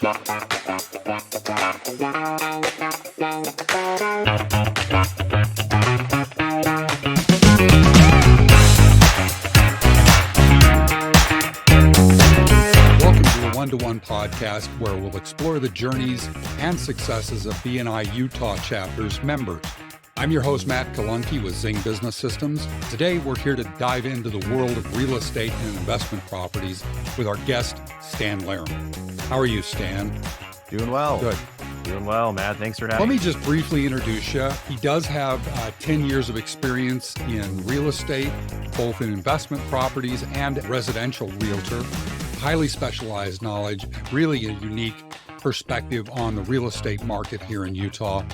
One-to-One podcast where we'll explore the journeys and successes of BNI Utah chapters members. I'm your host, Matt Kallunki with Zing Business Systems. Today, we're here to dive into the world of real estate and investment properties with our guest, Stan Larimer. How are you, Stan? Doing well. Good. Doing well, Matt. Thanks for having me. Let me just briefly introduce you. He does have 10 years of experience in real estate, both in investment properties and residential realtor. Highly specialized knowledge, really a unique perspective on the real estate market here in Utah,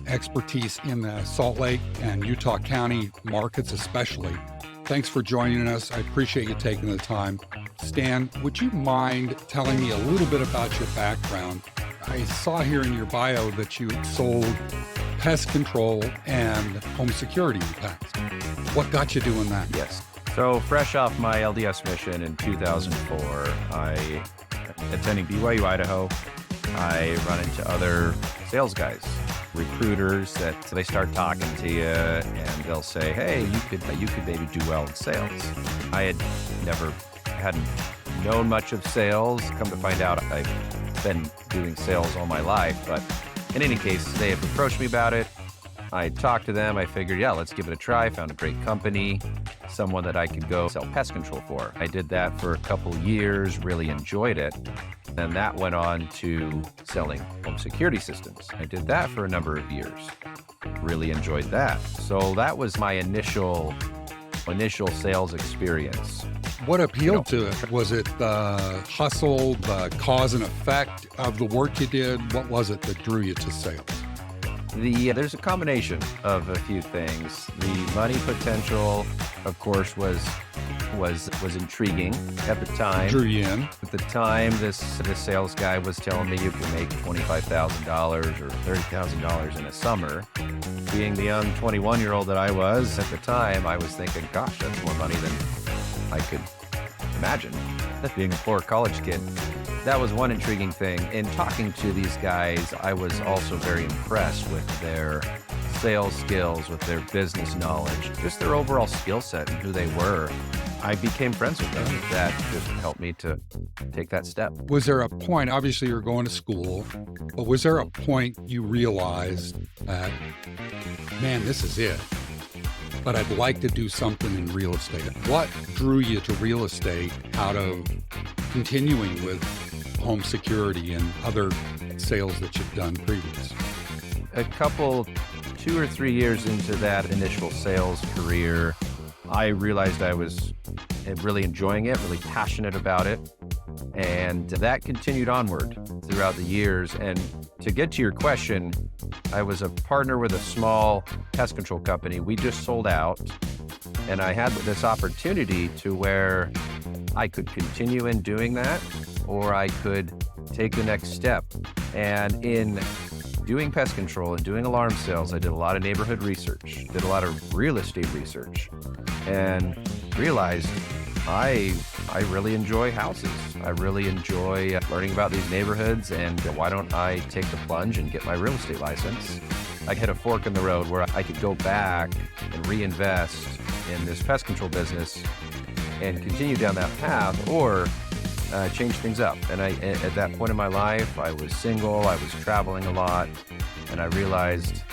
expertise in the Salt Lake and Utah County markets especially. Thanks for joining us. I appreciate you taking the time. Stan, would you mind telling me a little bit about your background? I saw here in your bio that you sold pest control and home security in the past. What got you doing that? Yes. So fresh off my LDS mission in 2004, attending BYU, Idaho, I run into other sales guys, recruiters that they start talking to you and they'll say, hey, you could maybe do well in sales. I hadn't known much of sales. Come to find out, I've been doing sales all my life. But in any case, they have approached me about it. I talked to them. I figured, yeah, let's give it a try. Found a great company, someone that I could go sell pest control for. I did that for a couple years, really enjoyed it. And that went on to selling home security systems. I did that for a number of years, really enjoyed that. So that was my initial sales experience. What appealed to it? Was it the hustle, the cause and effect of the work you did? What was it that drew you to sales? There's a combination of a few things. The money potential, of course, was intriguing at the time. Drew you in. At the time, this sales guy was telling me you can make $25,000 or $30,000 in a summer. Being the young 21-year-old that I was at the time, I was thinking, gosh, that's more money than I could imagine. Being a poor college kid. That was one intriguing thing. In talking to these guys, I was also very impressed with their sales skills, with their business knowledge, just their overall skill set and who they were. I became friends with them. That just helped me to take that step. Was there a point, obviously you're going to school, but was there a point you realized that, man, this is it, but I'd like to do something in real estate? What drew you to real estate out of continuing with home security and other sales that you've done previous? A couple, 2 or 3 years into that initial sales career, I realized I was really enjoying it, really passionate about it. And that continued onward throughout the years. And to get to your question, I was a partner with a small pest control company. We just sold out. And I had this opportunity to where I could continue in doing that, or I could take the next step. And in doing pest control and doing alarm sales, I did a lot of neighborhood research, did a lot of real estate research, and realized I really enjoy houses. I really enjoy learning about these neighborhoods, and why don't I take the plunge and get my real estate license? I hit a fork in the road where I could go back and reinvest in this pest control business and continue down that path, or change things up. And at that point in my life, I was single, I was traveling a lot, and I realized,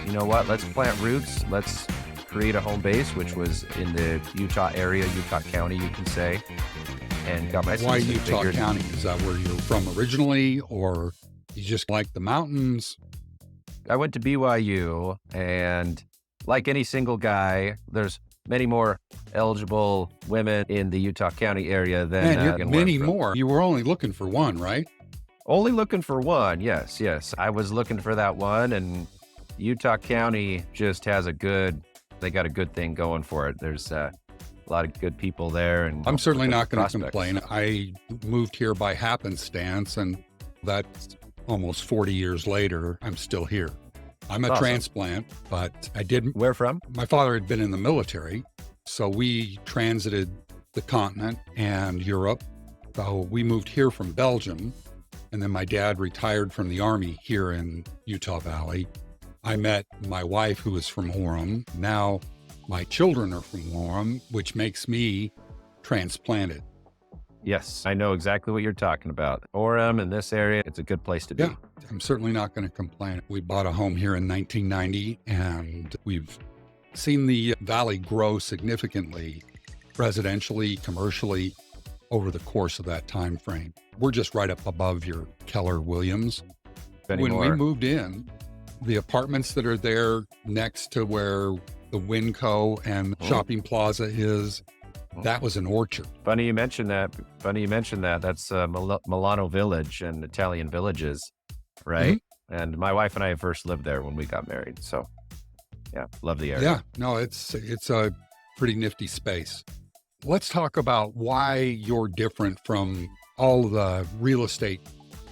you know what, let's plant roots, let's create a home base, which was in the Utah area, Utah County, you can say, and got my Why Utah County? Is that where you're from originally, or you just like the mountains? I went to BYU, and like any single guy, there's many more eligible women in the Utah County area than many more. You were only looking for one, right? Only looking for one. Yes. I was looking for that one, and Utah County just has they got a good thing going for it. There's a lot of good people there. And I'm certainly not going to complain. I moved here by happenstance, and that's almost 40 years later, I'm still here. I'm a transplant, but I didn't. Where from? My father had been in the military, so we transited the continent and Europe. So we moved here from Belgium, And then my dad retired from the Army here in Utah Valley. I met my wife, who is from Orem. Now my children are from Orem, which makes me transplanted. Yes, I know exactly what you're talking about. Orem in this area, it's a good place to be. Yeah, I'm certainly not going to complain. We bought a home here in 1990, and we've seen the valley grow significantly, residentially, commercially, over the course of that time frame. We're just right up above your Keller Williams. When we moved in, the apartments that are there next to where the Winco and Shopping Plaza is, that was an orchard. Funny you mentioned that. That's Milano Village and Italian Villages, right? Mm-hmm. And my wife and I first lived there when we got married. So yeah, love the area. Yeah, no, it's a pretty nifty space. Let's talk about why you're different from all the real estate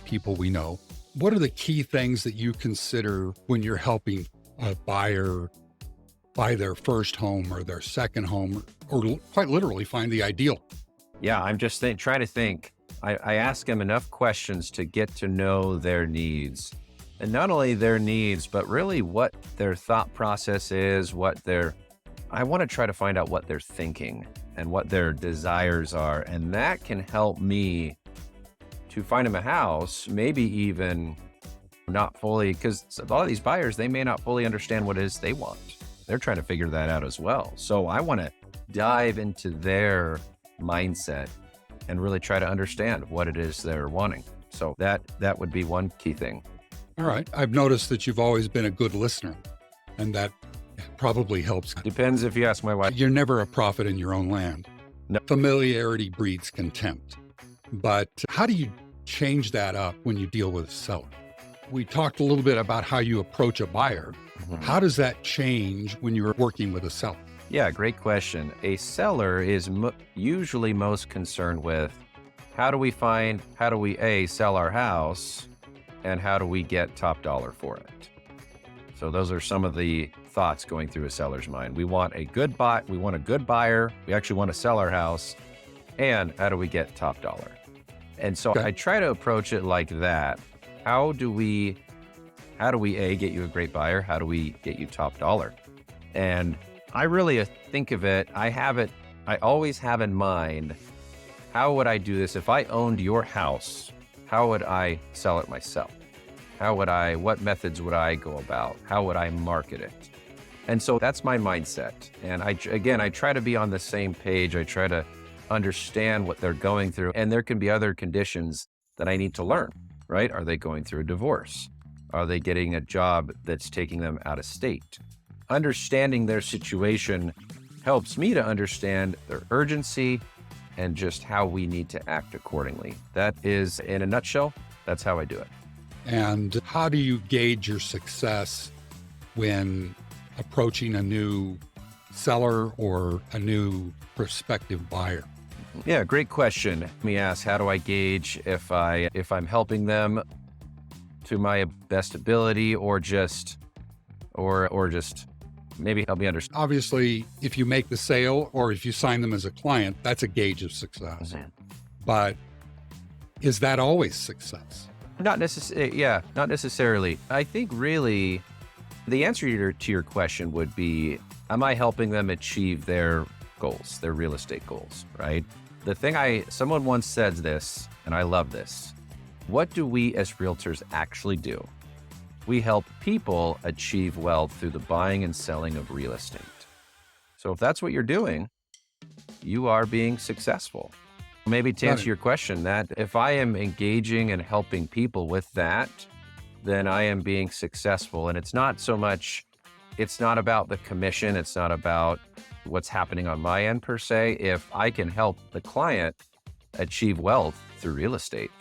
people we know. What are the key things that you consider when you're helping a buyer buy their first home or their second home, or quite literally find the ideal? Yeah, I'm just trying to think. I ask them enough questions to get to know their needs. And not only their needs, but really what their thought process is, I want to try to find out what they're thinking and what their desires are. And that can help me to find them a house, maybe even not fully, because a lot of these buyers, they may not fully understand what it is they want. They're trying to figure that out as well. So I want to dive into their mindset and really try to understand what it is they're wanting. So that would be one key thing. All right. I've noticed that you've always been a good listener, and that probably helps. Depends if you ask my wife. You're never a prophet in your own land. No. Familiarity breeds contempt. But how do you change that up when you deal with a seller? We talked a little bit about how you approach a buyer. Mm-hmm. How does that change when you're working with a seller? Yeah, great question. A seller is usually most concerned with how do we sell our house, and how do we get top dollar for it? So those are some of the thoughts going through a seller's mind. We want a good buyer. We actually want to sell our house. And how do we get top dollar? And so I try to approach it like that. How do we get you a great buyer? How do we get you top dollar? And I really think of it, I always have in mind, how would I do this? If I owned your house, how would I sell it myself? What methods would I go about? How would I market it? And so that's my mindset. And I try to be on the same page. I try to understand what they're going through. And there can be other conditions that I need to learn, right? Are they going through a divorce? Are they getting a job that's taking them out of state? Understanding their situation helps me to understand their urgency and just how we need to act accordingly. That is, in a nutshell, that's how I do it. And how do you gauge your success when approaching a new seller or a new prospective buyer? Yeah, great question. Let me ask, how do I gauge if I'm helping them to my best ability, or just maybe help me understand? Obviously, if you make the sale or if you sign them as a client, that's a gauge of success. Mm-hmm. But is that always success? Not necessarily. I think really the answer to your question would be, am I helping them achieve their goals, their real estate goals, right? Someone once said this, and I love this. What do we as realtors actually do? We help people achieve wealth through the buying and selling of real estate. So if that's what you're doing, you are being successful. Maybe to answer your question, that if I am engaging and helping people with that, then I am being successful. And it's not about the commission. It's not about what's happening on my end per se. If I can help the client achieve wealth through real estate,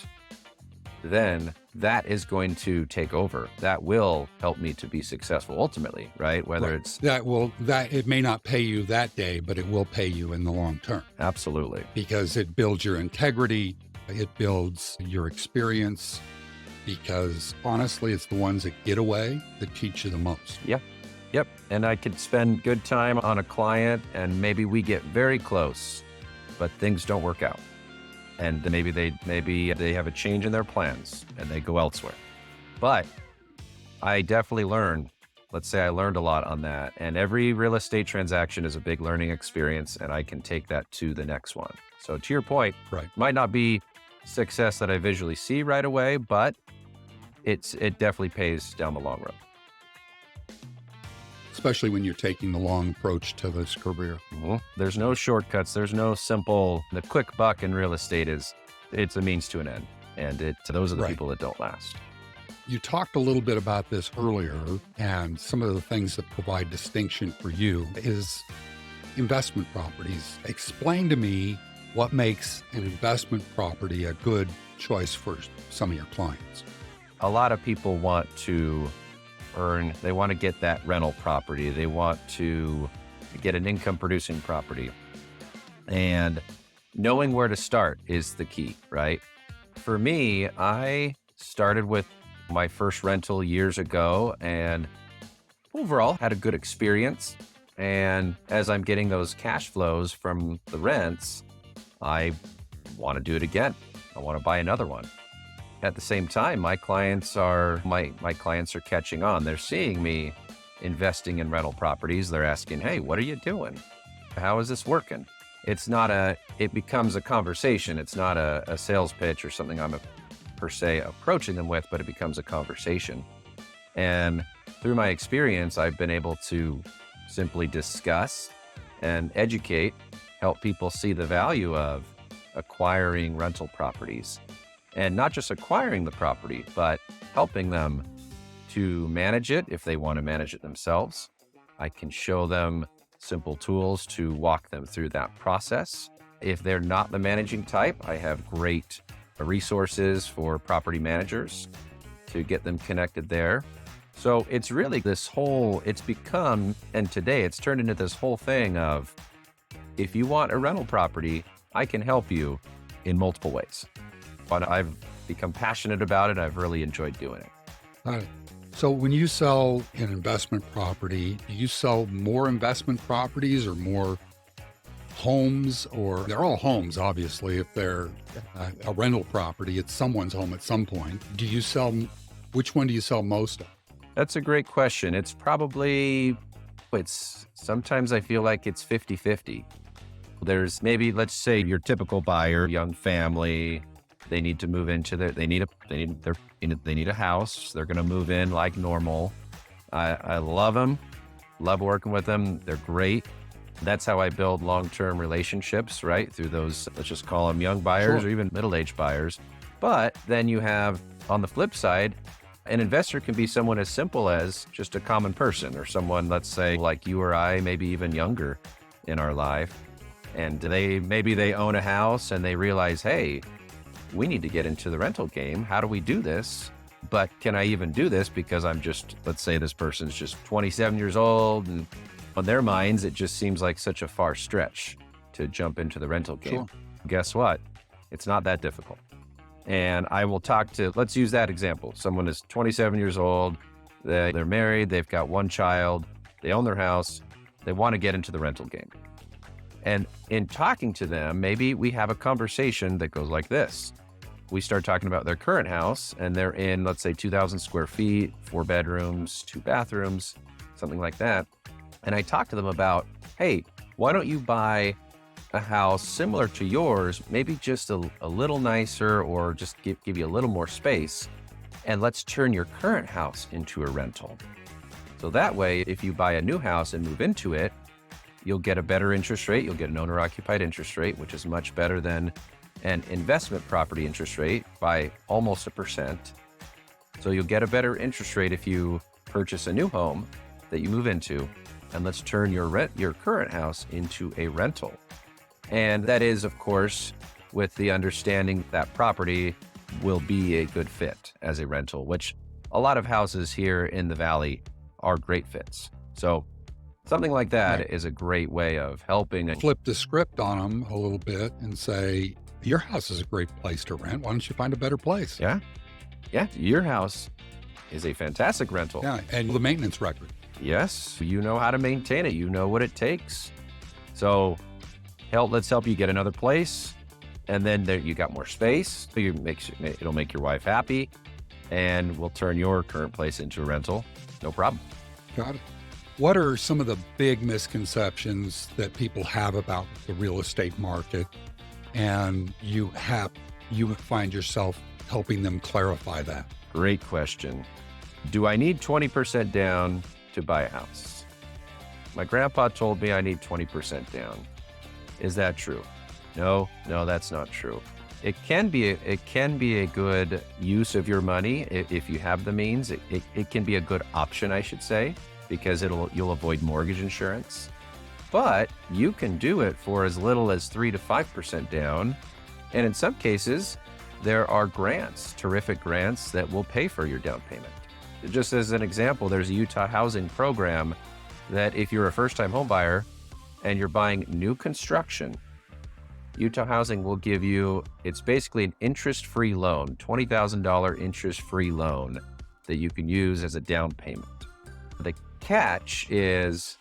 then that is going to take over. That will help me to be successful ultimately, right? It's that it may not pay you that day, but it will pay you in the long term. Absolutely. Because it builds your integrity, it builds your experience, because honestly, it's the ones that get away that teach you the most. Yep. And I could spend good time on a client and maybe we get very close, but things don't work out. and maybe they have a change in their plans and they go elsewhere. But I definitely learned, let's say I learned a lot on that, and every real estate transaction is a big learning experience, and I can take that to the next one. So to your point, Right. might not be success that I visually see right away, but it definitely pays down the long road. Especially when you're taking the long approach to this career. There's no shortcuts. There's no simple, the quick buck in real estate it's a means to an end. And those are the Right. people that don't last. You talked a little bit about this earlier, and some of the things that provide distinction for you is investment properties. Explain to me what makes an investment property a good choice for some of your clients. A lot of people want to they want to get that rental property. They want to get an income producing property. And knowing where to start is the key, right? For me, I started with my first rental years ago and overall had a good experience. And as I'm getting those cash flows from the rents, I want to do it again. I want to buy another one. At the same time, my clients are catching on. They're seeing me investing in rental properties. They're asking, "Hey, what are you doing? How is this working?" It becomes a conversation. It's not a sales pitch or something I'm per se approaching them with, but it becomes a conversation. And through my experience, I've been able to simply discuss and educate, help people see the value of acquiring rental properties. And not just acquiring the property, but helping them to manage it if they want to manage it themselves. I can show them simple tools to walk them through that process. If they're not the managing type, I have great resources for property managers to get them connected there. So it's really and today it's turned into this whole thing of, if you want a rental property, I can help you in multiple ways. But I've become passionate about it. I've really enjoyed doing it. All right. So when you sell an investment property, do you sell more investment properties or more homes? Or they're all homes, obviously. If they're a rental property, it's someone's home at some point. Which one do you sell most of? That's a great question. Sometimes I feel like it's 50-50. There's maybe, let's say, your typical buyer, young family. They need to move into they need a house. They're going to move in like normal. I love them, love working with them. They're great. That's how I build long-term relationships, right? Through those, let's just call them young buyers. Sure. Or even middle-aged buyers. But then you have, on the flip side, an investor can be someone as simple as just a common person, or someone, let's say, like you or I, maybe even younger in our life. And maybe they own a house and they realize, hey, we need to get into the rental game. How do we do this? But can I even do this? Because let's say this person's just 27 years old, and on their minds, it just seems like such a far stretch to jump into the rental game. Sure. Guess what? It's not that difficult. And I will let's use that example. Someone is 27 years old. They're married. They've got one child. They own their house. They want to get into the rental game. And in talking to them, maybe we have a conversation that goes like this. We start talking about their current house, and they're in, let's say, 2,000 square feet, 4 bedrooms, 2 bathrooms, something like that. And I talk to them about, hey, why don't you buy a house similar to yours, maybe just a little nicer, or just give you a little more space, and let's turn your current house into a rental. So that way, if you buy a new house and move into it, you'll get a better interest rate. You'll get an owner-occupied interest rate, which is much better than an investment property interest rate by almost 1%. So you'll get a better interest rate if you purchase a new home that you move into, and let's turn your current house into a rental. And that is, of course, with the understanding that property will be a good fit as a rental, which a lot of houses here in the Valley are great fits. So something like that Right. is a great way of helping. Flip the script on them a little bit and say, your house is a great place to rent. Why don't you find a better place? Yeah. Your house is a fantastic rental. Yeah. And the maintenance record. Yes. You know how to maintain it. You know what it takes. So let's help you get another place. And then there, you got more space. So it'll make your wife happy, and will turn your current place into a rental. No problem. Got it. What are some of the big misconceptions that people have about the real estate market, and you find yourself helping them clarify that? Great question. Do I need 20% down to buy a house? My grandpa told me I need 20% down. Is that true? No, that's not true. It can be a good use of your money if you have the means. It can be a good option, I should say, because you'll avoid mortgage insurance. But you can do it for as little as 3 to 5% down. And in some cases, there are grants, terrific grants that will pay for your down payment. Just as an example, there's a Utah housing program that if you're a first-time home buyer and you're buying new construction, Utah Housing will give you, it's basically an interest-free loan, $20,000 interest-free loan that you can use as a down payment. The catch is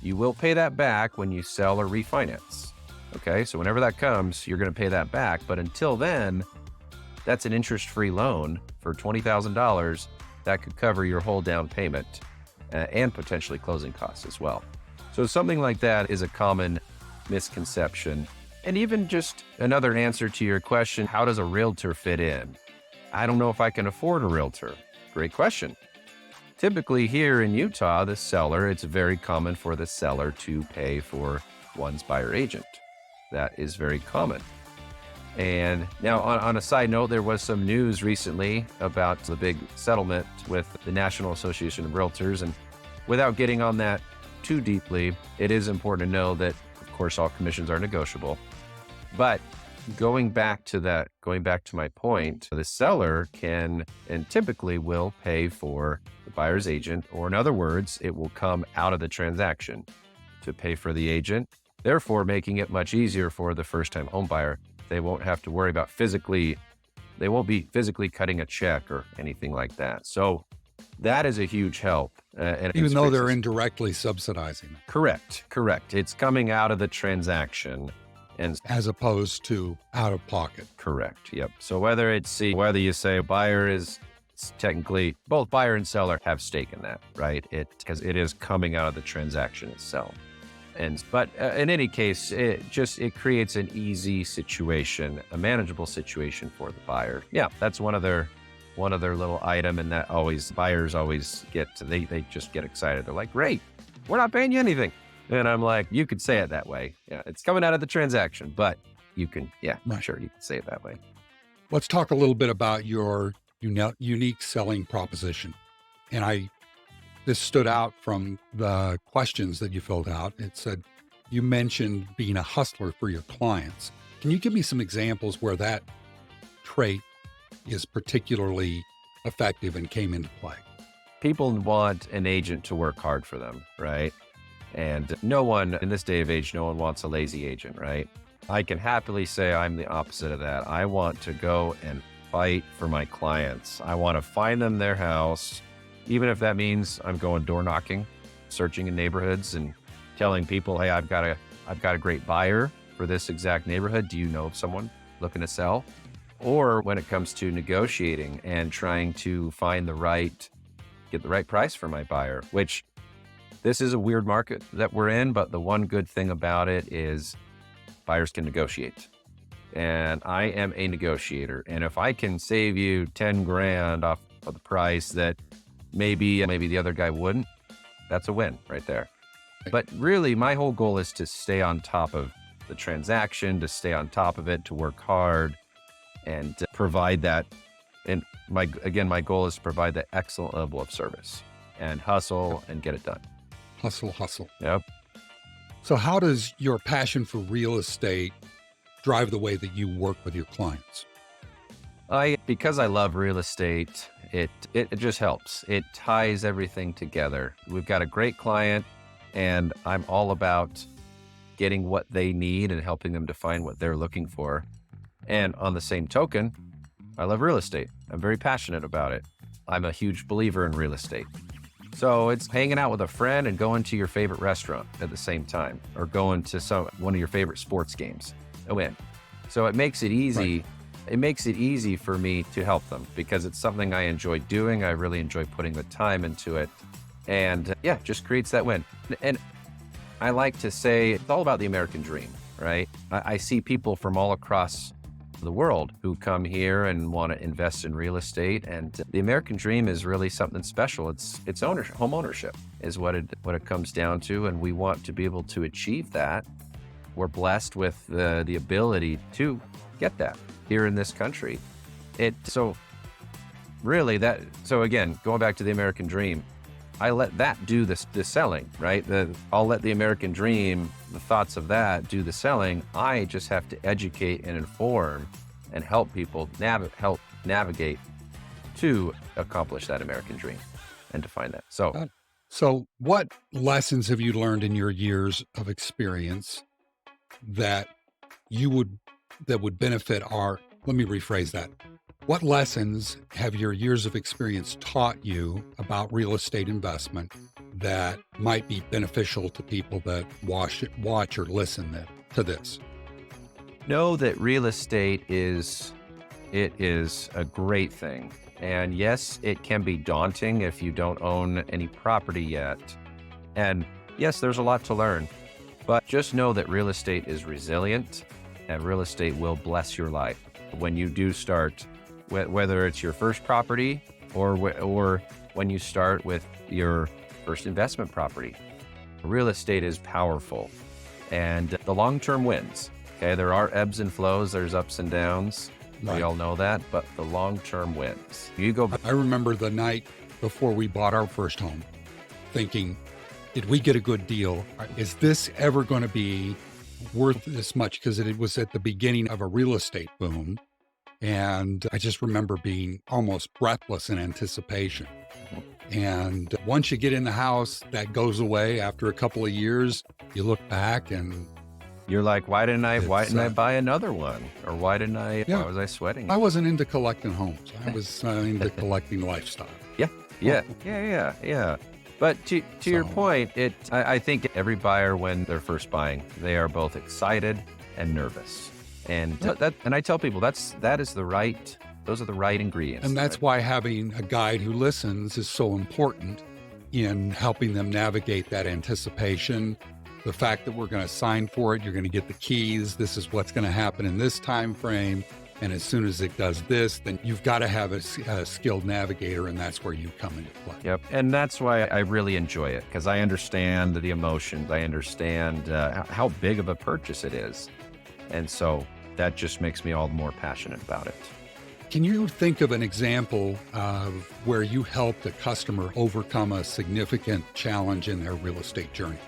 you will pay that back when you sell or refinance. Okay, so whenever that comes, you're going to pay that back. But until then, that's an interest-free loan for $20,000 that could cover your whole down payment and potentially closing costs as well. So something like that is a common misconception. And even just another answer to your question, how does a realtor fit in? I don't know if I can afford a realtor. Great question. Typically here in Utah, it's very common for the seller to pay for one's buyer agent. That is very common. And now on a side note, there was some news recently about the big settlement with the National Association of Realtors. And without getting on that too deeply, it is important to know that, of course, all commissions are negotiable. But going back to my point, the seller can and typically will pay for the buyer's agent, or in other words, it will come out of the transaction to pay for the agent, therefore making it much easier for the first-time home buyer. They won't have to worry about they won't be physically cutting a check or anything like that. So that is a huge help. Even though they're indirectly subsidizing. Correct. It's coming out of the transaction. And as opposed to out of pocket. Correct. Yep. So whether you say a buyer is technically, both buyer and seller have stake in that, right? Because it is coming out of the transaction itself. But in any case, it creates an easy situation, a manageable situation for the buyer. Yeah, that's one other little item, and that buyers always they just get excited. They're like, great, we're not paying you anything. And I'm like, you could say it that way. Yeah, it's coming out of the transaction, but you can, sure, you can say it that way. Let's talk a little bit about your unique selling proposition. And this stood out from the questions that you filled out. It said, you mentioned being a hustler for your clients. Can you give me some examples where that trait is particularly effective and came into play? People want an agent to work hard for them, right? And no one, in this day of age, no one wants a lazy agent, right? I can happily say I'm the opposite of that. I want to go and fight for my clients. I want to find them their house, even if that means I'm going door knocking, searching in neighborhoods and telling people, hey, I've got a great buyer for this exact neighborhood. Do you know of someone looking to sell? Or when it comes to negotiating and trying to get the right price for my buyer, which this is a weird market that we're in, but the one good thing about it is buyers can negotiate. And I am a negotiator. And if I can save you 10 grand off of the price that maybe the other guy wouldn't, that's a win right there. But really, my whole goal is to stay on top of the transaction, to stay on top of it, to work hard and to provide that. And my goal is to provide that excellent level of service and hustle and get it done. Hustle. Yep. So how does your passion for real estate drive the way that you work with your clients? Because I love real estate, it just helps. It ties everything together. We've got a great client, and I'm all about getting what they need and helping them to find what they're looking for. And on the same token, I love real estate. I'm very passionate about it. I'm a huge believer in real estate. So it's hanging out with a friend and going to your favorite restaurant at the same time, or going to one of your favorite sports games. A win. So it makes it easy. Right. It makes it easy for me to help them because it's something I enjoy doing. I really enjoy putting the time into it. And yeah, just creates that win. And I like to say it's all about the American dream, right? I see people from all across the world who come here and want to invest in real estate. And the American dream is really something special. It's ownership, home ownership is what it comes down to. And we want to be able to achieve that. We're blessed with the ability to get that here in this country. So again, going back to the American dream, I let that do the selling, right? I'll let the American dream, the thoughts of that do the selling. I just have to educate and inform and help people help navigate to accomplish that American dream and to find that. So what lessons have you learned in your years of experience that would benefit let me rephrase that. What lessons have your years of experience taught you about real estate investment that might be beneficial to people that watch or listen to this? Know that real estate is a great thing. And yes, it can be daunting if you don't own any property yet. And yes, there's a lot to learn, but just know that real estate is resilient and real estate will bless your life when you do start, whether it's your first property or when you start with your first investment property. Real estate is powerful and the long-term wins. Okay, there are ebbs and flows, there's ups and downs. Right. We all know that, but the long-term wins. I remember the night before we bought our first home thinking, did we get a good deal? Is this ever going to be worth this much? Because it was at the beginning of a real estate boom. And I just remember being almost breathless in anticipation. And once you get in the house, that goes away after a couple of years. You look back and you're like, why didn't I buy another one? Or why was I sweating? I wasn't into collecting homes. I was into collecting lifestyle. Yeah. But to your point, I think every buyer, when they're first buying, they are both excited and nervous. And and I tell people those are the right ingredients. And that's why having a guide who listens is so important in helping them navigate that anticipation. The fact that we're going to sign for it, you're going to get the keys. This is what's going to happen in this time frame. And as soon as it does this, then you've got to have a skilled navigator, and that's where you come into play. Yep. And that's why I really enjoy it, because I understand the emotions. I understand how big of a purchase it is. And so that just makes me all the more passionate about it. Can you think of an example of where you helped a customer overcome a significant challenge in their real estate journey?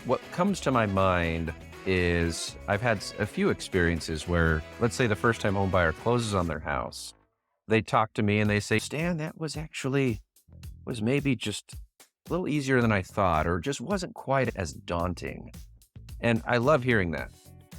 What comes to my mind is I've had a few experiences where, let's say the first time home buyer closes on their house. They talk to me and they say, Stan, that was maybe just a little easier than I thought, or just wasn't quite as daunting. And I love hearing that,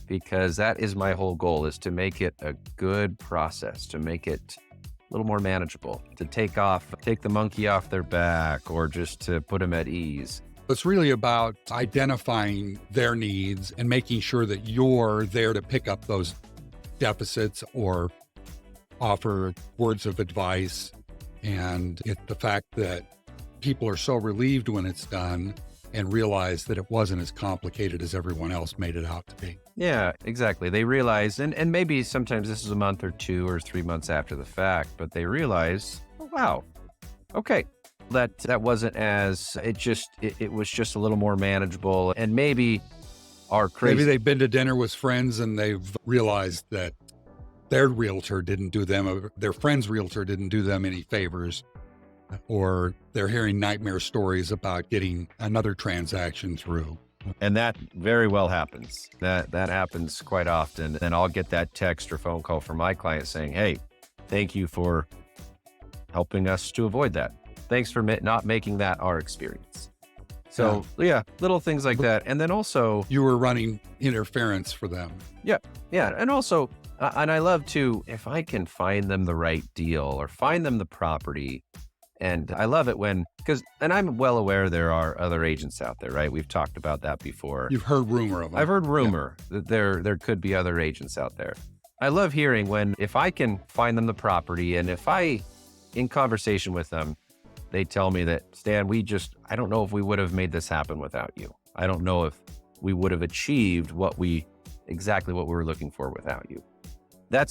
because that is my whole goal, is to make it a good process, to make it a little more manageable, to take the monkey off their back, or just to put them at ease. It's really about identifying their needs and making sure that you're there to pick up those deficits or offer words of advice. And the fact that people are so relieved when it's done and realize that it wasn't as complicated as everyone else made it out to be. Yeah, exactly. They realize, and maybe sometimes this is a month or 2 or 3 months after the fact, but they realize, oh, wow, okay. That wasn't as, it was just a little more manageable. And maybe maybe they've been to dinner with friends and they've realized that their realtor didn't do them, their friend's realtor didn't do them any favors, or they're hearing nightmare stories about getting another transaction through. And that very well happens. That happens quite often. And I'll get that text or phone call from my client saying, hey, thank you for helping us to avoid that. Thanks for not making that our experience. So yeah, little things like that. And then also, you were running interference for them. Yeah. And also, and I love to, if I can find them the right deal or find them the property And I love it and I'm well aware there are other agents out there, right? We've talked about that before. You've heard rumor of them. I've heard rumor that there could be other agents out there. I love hearing if I can find them the property, and if in conversation with them, they tell me that, Stan, I don't know if we would have made this happen without you. I don't know if we would have achieved exactly what we were looking for without you. That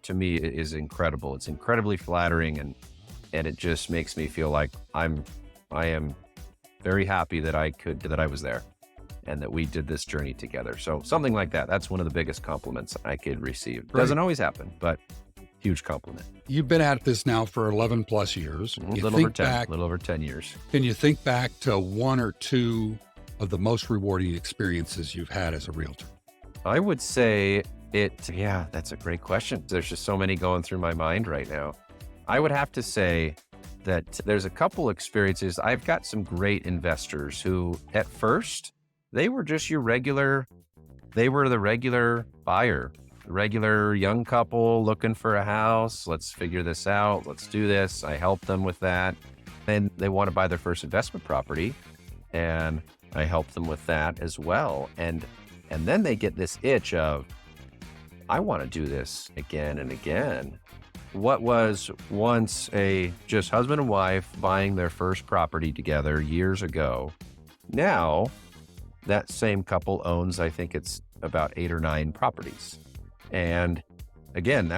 to me is incredible. It's incredibly flattering, and it just makes me feel like I am very happy that I was there and that we did this journey together. So something like that, that's one of the biggest compliments I could receive. Right. Doesn't always happen, but huge compliment. You've been at this now for 11 plus years. A little over 10 years. Can you think back to one or two of the most rewarding experiences you've had as a realtor? I would say that's a great question. There's just so many going through my mind right now. I would have to say that there's a couple experiences. I've got some great investors who at first, they were just the regular buyer, the regular young couple looking for a house. Let's figure this out. Let's do this. I helped them with that. And they want to buy their first investment property, and I helped them with that as well. And then they get this itch of, I want to do this again and again. What was once just husband and wife buying their first property together years ago, now that same couple owns, I think it's about 8 or 9 properties. And again,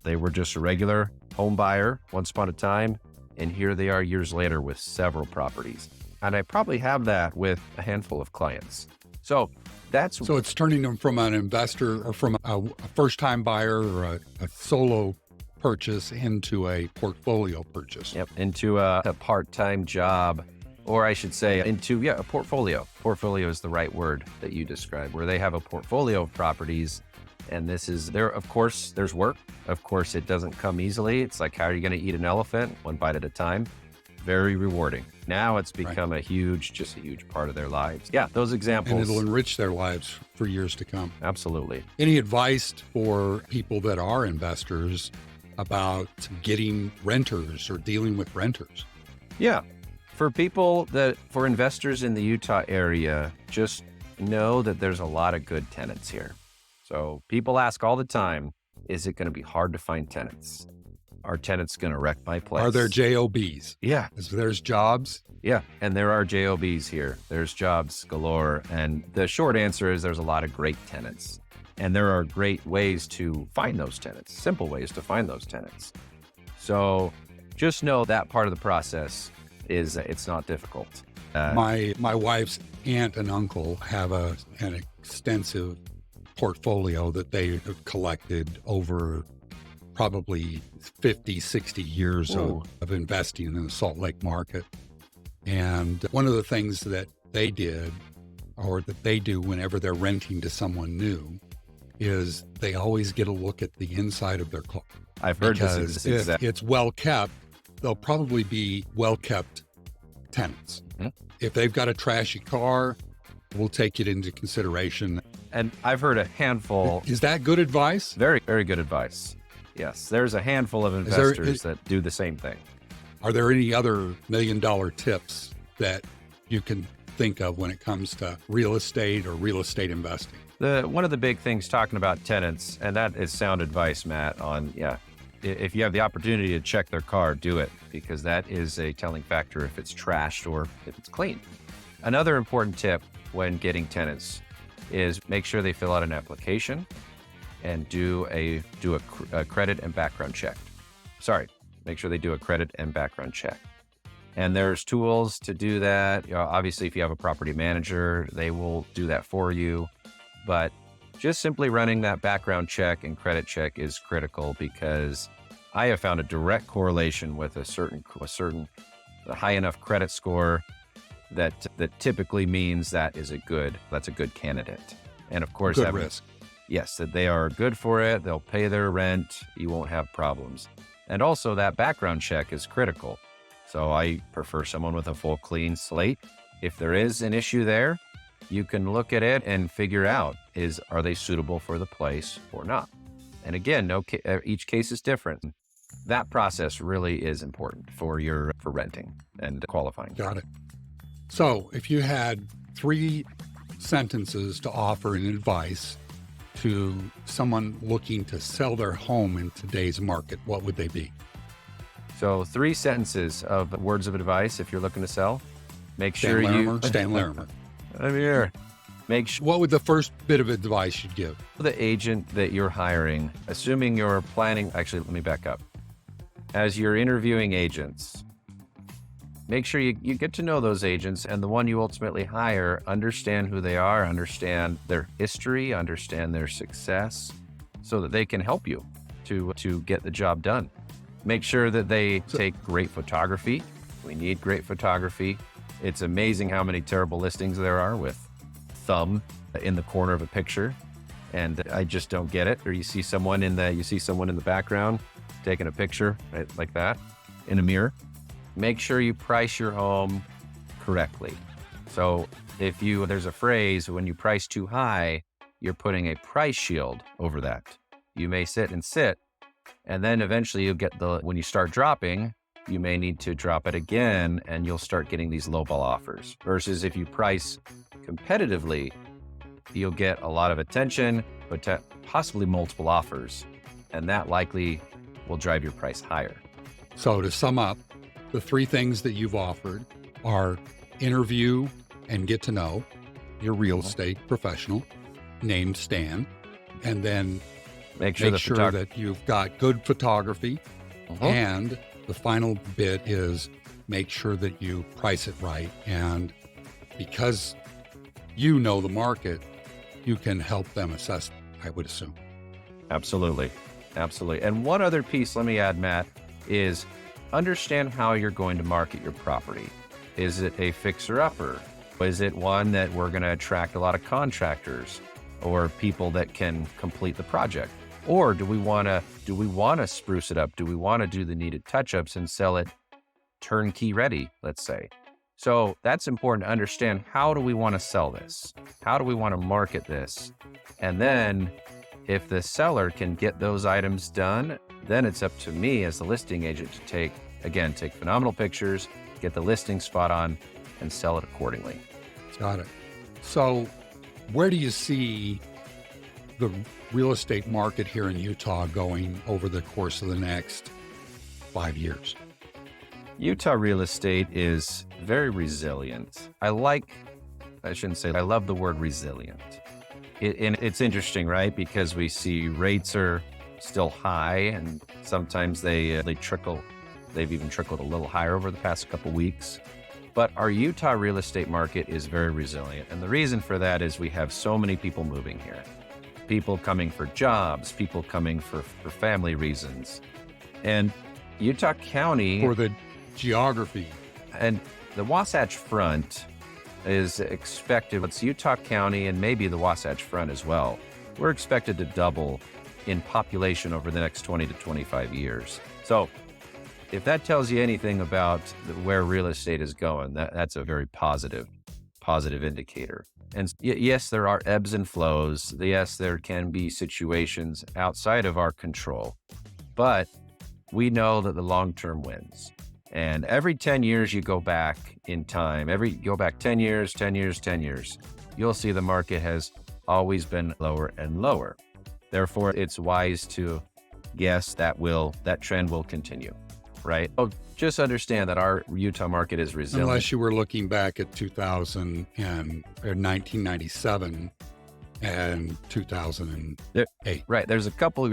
they were just a regular home buyer once upon a time, and here they are years later with several properties. And I probably have that with a handful of clients. So it's turning them from an investor or from a first-time buyer or a solo purchase into a portfolio purchase. Yep, into a part-time job, or I should say into a portfolio. Portfolio is the right word that you described, where they have a portfolio of properties. And of course, there's work. Of course, it doesn't come easily. It's like, how are you going to eat an elephant? One bite at a time. Very rewarding. Now it's become a huge part of their lives. Yeah, those examples. And it'll enrich their lives for years to come. Absolutely. Any advice for people that are investors about getting renters or dealing with renters? Yeah. For investors in the Utah area, just know that there's a lot of good tenants here. So people ask all the time, is it going to be hard to find tenants? Are tenants going to wreck my place? Are there JOBs? Yeah. There's jobs? Yeah. And there are JOBs here. There's jobs galore. And the short answer is there's a lot of great tenants. And there are great ways to find those tenants, simple ways to find those tenants. So just know that part of the process it's not difficult. My wife's aunt and uncle have an extensive portfolio that they have collected over probably 50, 60 years of investing in the Salt Lake market. And one of the things that they did, or that they do whenever they're renting to someone new, is they always get a look at the inside of their car. I've heard this. If it's well kept, they'll probably be well kept tenants. Mm-hmm. If they've got a trashy car, we'll take it into consideration. And I've heard a handful. Is that good advice? Very, very good advice. Yes, there's a handful of investors that do the same thing. Are there any other $1 million tips that you can think of when it comes to real estate or real estate investing? One of the big things talking about tenants, and that is sound advice, Matt, if you have the opportunity to check their car, do it, because that is a telling factor if it's trashed or if it's clean. Another important tip when getting tenants is make sure they fill out an application and do a credit and background check. Make sure they do a credit and background check. And there's tools to do that. Obviously, if you have a property manager, they will do that for you. But just simply running that background check and credit check is critical, because I have found a direct correlation with a certain high enough credit score that typically means that's a good candidate. And of course, good risk. Yes, that they are good for it. They'll pay their rent. You won't have problems. And also that background check is critical. So I prefer someone with a full clean slate. If there is an issue there, you can look at it and figure out, are they suitable for the place or not? And again, each case is different. that process really is important for renting and qualifying. Got it. So if you had 3 sentences to offer in advice to someone looking to sell their home in today's market, what would they be? So 3 sentences of words of advice if you're looking to sell. Make sure Stan Larimer. I'm here. Make sure What would the first bit of advice you'd give? the agent that you're hiring, assuming you're planning, actually, let me back up. As you're interviewing agents, make sure you get to know those agents, and the one you ultimately hire, understand who they are, understand their history, understand their success, so that they can help you to get the job done. Make sure that they take great photography. We need great photography. It's amazing how many terrible listings there are with thumb in the corner of a picture, and I just don't get it. Or you see someone in the background taking a picture right, like that in a mirror. Make sure you price your home correctly. So there's a phrase, when you price too high, you're putting a price shield over that. You may sit, and then eventually when you start dropping, you may need to drop it again, and you'll start getting these lowball offers. Versus if you price competitively, you'll get a lot of attention, but possibly multiple offers, and that likely will drive your price higher. So to sum up, the 3 things that you've offered are interview and get to know your real estate professional named Stan, and then make sure that you've got good photography. And the final bit is make sure that you price it right. And because you know the market, you can help them assess, I would assume. Absolutely. And one other piece, let me add, Matt, is understand how you're going to market your property. Is it a fixer-upper? Is it one that we're going to attract a lot of contractors or people that can complete the project? Or do we want to spruce it up? Do we want to do the needed touch-ups and sell it turnkey ready, let's say? So that's important to understand. How do we want to sell this? How do we want to market this? And then if the seller can get those items done, then it's up to me as the listing agent to take phenomenal pictures, get the listing spot on, and sell it accordingly. Got it. So where do you see the real estate market here in Utah going over the course of the next 5 years? Utah real estate is very resilient. I love the word resilient. It's interesting, right? Because we see rates are still high, and sometimes they trickle. They've even trickled a little higher over the past couple weeks. But our Utah real estate market is very resilient. And the reason for that is we have so many people moving here. People coming for jobs, people coming for family reasons. And Utah County... For the geography. And the Wasatch Front is expected, it's Utah County and maybe the Wasatch Front as well. We're expected to double in population over the next 20 to 25 years. So if that tells you anything about where real estate is going, that's a very positive indicator. And yes, there are ebbs and flows. Yes, there can be situations outside of our control, but we know that the long term wins. And every 10 years you go back in time, go back 10 years, you'll see the market has always been lower and lower. Therefore, it's wise to guess that trend will continue, right? So just understand that our Utah market is resilient. Unless you were looking back at 1997 and 2008. Right. There's a couple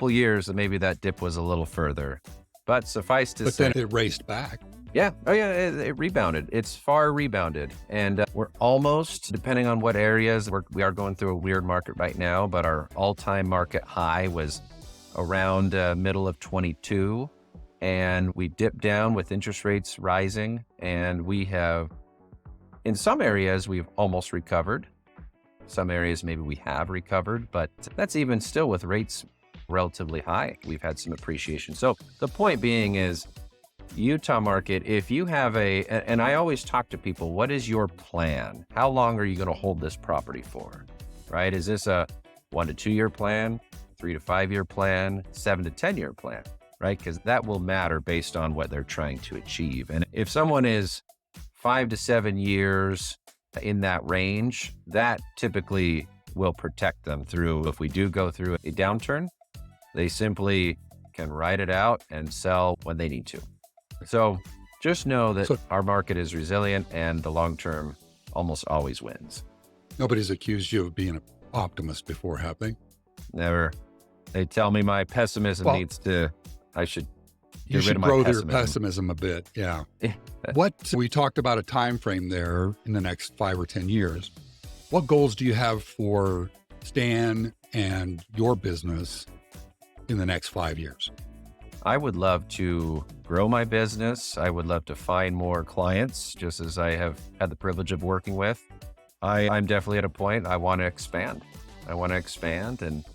years that maybe that dip was a little further, but suffice to say. But then it raced back. Yeah. Oh yeah. It rebounded. It's far rebounded. And we're almost, depending on what areas, we are going through a weird market right now, but our all-time market high was around middle of 22. And we dipped down with interest rates rising, and we have, in some areas, we've almost recovered. Some areas maybe we have recovered, but that's even still with rates relatively high. We've had some appreciation. So the point being is, Utah market, if you have and I always talk to people, what is your plan? How long are you going to hold this property for, right? Is this a 1 to 2 year plan, 3 to 5 year plan, 7 to 10 year plan? right? Because that will matter based on what they're trying to achieve. And if someone is 5 to 7 years in that range, that typically will protect them through, if we do go through a downturn, they simply can ride it out and sell when they need to. So just know that our market is resilient and the long term almost always wins. Nobody's accused you of being an optimist before, have they? Never. They tell me my pessimism I should you should grow their pessimism a bit. Yeah. We talked about a time frame there in the next 5 or 10 years. What goals do you have for Stan and your business in the next 5 years? I would love to grow my business. I would love to find more clients, just as I have had the privilege of working with. I'm definitely at a point I want to expand. I want to expand and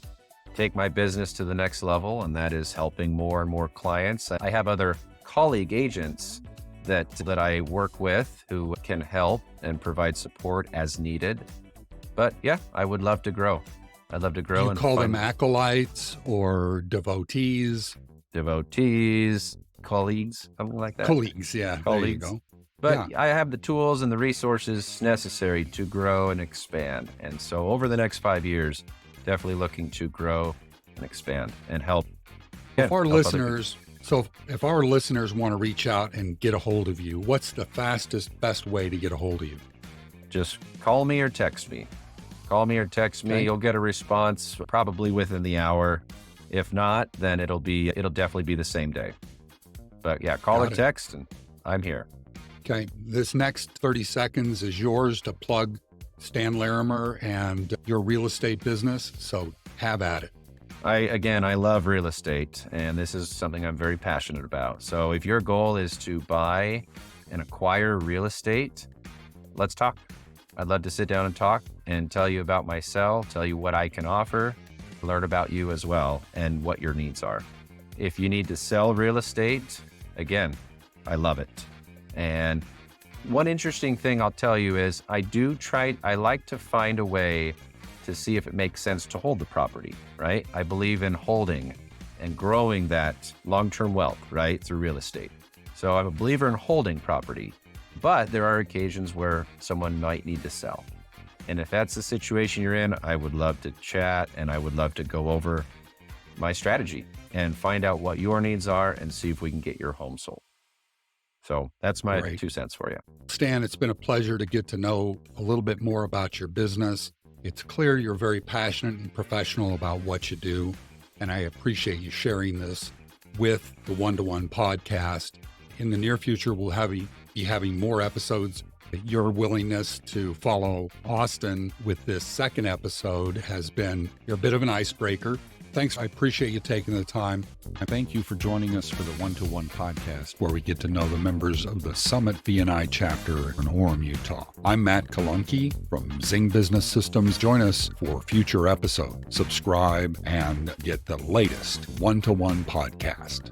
take my business to the next level, and that is helping more and more clients. I have other colleague agents that I work with who can help and provide support as needed. But yeah, I would love to grow. I'd love to grow. Do you call them acolytes or devotees? Devotees, colleagues, something like that. Colleagues, yeah. Colleagues. There you go. But I have the tools and the resources necessary to grow and expand. And so over the next 5 years, definitely looking to grow and expand and help. If our listeners want to reach out and get a hold of you, what's the best way to get a hold of you? Just call me or text me. Call me or text me. Okay. You'll get a response probably within the hour. If not, then it'll definitely be the same day. But yeah, call or text, and I'm here. Okay. This next 30 seconds is yours to plug Stan Larimer and your real estate business. So have at it. I love real estate, and this is something I'm very passionate about. So if your goal is to buy and acquire real estate, let's talk. I'd love to sit down and talk and tell you about myself, tell you what I can offer, learn about you as well and what your needs are. If you need to sell real estate, again, I love it. And one interesting thing I'll tell you is I like to find a way to see if it makes sense to hold the property, right? I believe in holding and growing that long-term wealth, right, through real estate. So I'm a believer in holding property, but there are occasions where someone might need to sell. And if that's the situation you're in, I would love to chat and I would love to go over my strategy and find out what your needs are and see if we can get your home sold. So that's my 2 cents for you. Stan, it's been a pleasure to get to know a little bit more about your business. It's clear you're very passionate and professional about what you do, and I appreciate you sharing this with the One-to-One podcast. In the near future, we'll be having more episodes. Your willingness to follow Austin with this second episode has been a bit of an icebreaker. Thanks. I appreciate you taking the time. And thank you for joining us for the One-to-One podcast, where we get to know the members of the Summit BNI chapter in Orem, Utah. I'm Matt Kallunki from Zing Business Systems. Join us for future episodes. Subscribe and get the latest One-to-One podcast.